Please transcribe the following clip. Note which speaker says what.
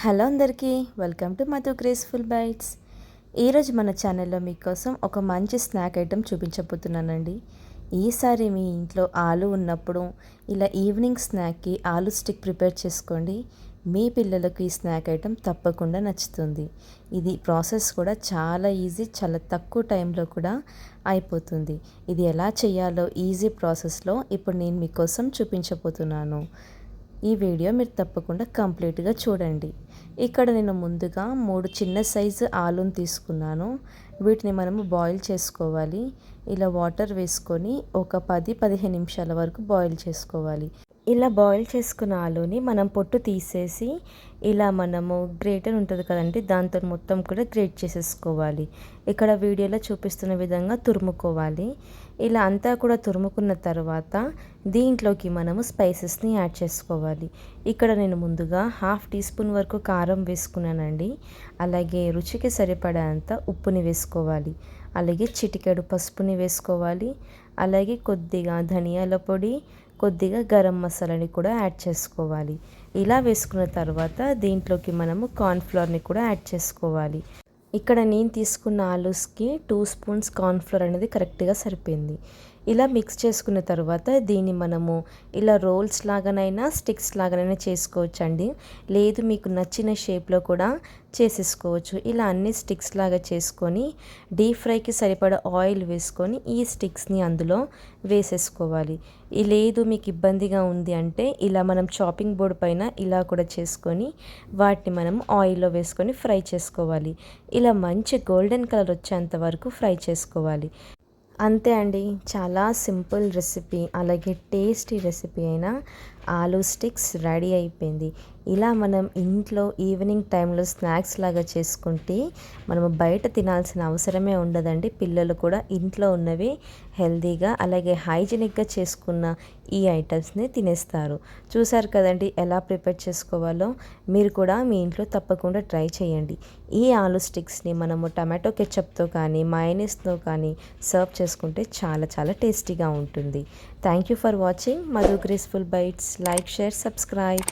Speaker 1: Hello అందరికీ welcome to Madhu graceful bytes. ఈరోజు మన ఛానల్లో మీకోసం ఒక మంచి స్నాక్ ఐటెం చూపించబోతున్నానండి. ఈసారి మీ ఇంట్లో ఆలు ఉన్నప్పుడు ఇలా ఈవినింగ్ స్నాక్కి ఆలు స్టిక్ ప్రిపేర్ చేసుకోండి. మీ పిల్లలకు ఈ స్నాక్ ఐటెం తప్పకుండా నచ్చుతుంది. ఇది ప్రాసెస్ కూడా చాలా ఈజీ, చాలా తక్కువ టైంలో కూడా అయిపోతుంది. ఇది ఎలా చేయాలో ఈజీ ప్రాసెస్లో ఇప్పుడు నేను మీకోసం చూపించబోతున్నాను. ఈ వీడియో మీరు తప్పకుండా కంప్లీట్గా చూడండి. ఇక్కడ నేను ముందుగా 3 చిన్న సైజు ఆలుని తీసుకున్నాను. వీటిని మనము బాయిల్ చేసుకోవాలి. ఇలా వాటర్ వేసుకొని ఒక 10-15 నిమిషాల వరకు బాయిల్ చేసుకోవాలి. ఇలా బాయిల్ చేసుకున్న ఆలుని మనం పొట్టు తీసేసి ఇలా మనము గ్రేటర్ ఉంటుంది కదండి, దాంతో మొత్తం కూడా గ్రేట్ చేసేసుకోవాలి. ఇక్కడ వీడియోలో చూపిస్తున్న విధంగా తురుముకోవాలి. ఇలా అంతా కూడా తురుముకున్న తర్వాత దీంట్లోకి మనము స్పైసెస్ని యాడ్ చేసుకోవాలి. ఇక్కడ నేను ముందుగా 1/2 టీ స్పూన్ వరకు కారం వేసుకున్నానండి. అలాగే రుచికి సరిపడేంత ఉప్పుని వేసుకోవాలి. అలాగే చిటికెడు పసుపుని వేసుకోవాలి. అలాగే కొద్దిగా ధనియాల పొడి, కొద్దిగా గరం మసాలాని కూడా యాడ్ చేసుకోవాలి. ఇలా వేసుకున్న తర్వాత దీంట్లోకి మనము కార్న్ఫ్లోర్ని కూడా యాడ్ చేసుకోవాలి. ఇక్కడ నేను తీసుకున్న ఆలూస్కి 2 స్పూన్స్ కార్న్ఫ్లోర్ అనేది కరెక్ట్గా సరిపోయింది. ఇలా మిక్స్ చేసుకున్న తర్వాత దీన్ని మనము ఇలా రోల్స్ లాగానైనా స్టిక్స్ లాగానైనా చేసుకోవచ్చండి. లేదు మీకు నచ్చిన షేప్లో కూడా చేసేసుకోవచ్చు. ఇలా అన్ని స్టిక్స్ లాగా చేసుకొని డీప్ ఫ్రైకి సరిపడా ఆయిల్ వేసుకొని ఈ స్టిక్స్ని అందులో వేసేసుకోవాలి. లేదు మీకు ఇబ్బందిగా ఉంది అంటే ఇలా మనం చాపింగ్ బోర్డ్ పైన ఇలా కూడా చేసుకొని వాటిని మనం ఆయిల్లో వేసుకొని ఫ్రై చేసుకోవాలి. ఇలా మంచి గోల్డెన్ కలర్ వచ్చేంత వరకు ఫ్రై చేసుకోవాలి. అంతే అండి, చాలా సింపుల్ రెసిపీ, అలాగే టేస్టీ రెసిపీ అయిన ఆలూ స్టిక్స్ రెడీ అయిపోయింది. ఇలా మనం ఇంట్లో ఈవినింగ్ టైంలో స్నాక్స్ లాగా చేసుకుంటే మనము బయట తినాల్సిన అవసరమే ఉండదండి. పిల్లలు కూడా ఇంట్లో ఉన్నవి హెల్తీగా అలాగే హైజీనిక్గా చేసుకున్న ఈ ఐటమ్స్ని తినేస్తారు. చూసారు కదండి ఎలా ప్రిపేర్ చేసుకోవాలో. మీరు కూడా మీ ఇంట్లో తప్పకుండా ట్రై చేయండి. ఈ ఆలూ స్టిక్స్ని మనము టమాటో కెచప్తో కానీ మయోనీస్తో కానీ సర్వ్ చేసుకుంటే చాలా చాలా టేస్టీగా ఉంటుంది. Thank you for watching Madhu graceful bytes. Like, share, subscribe.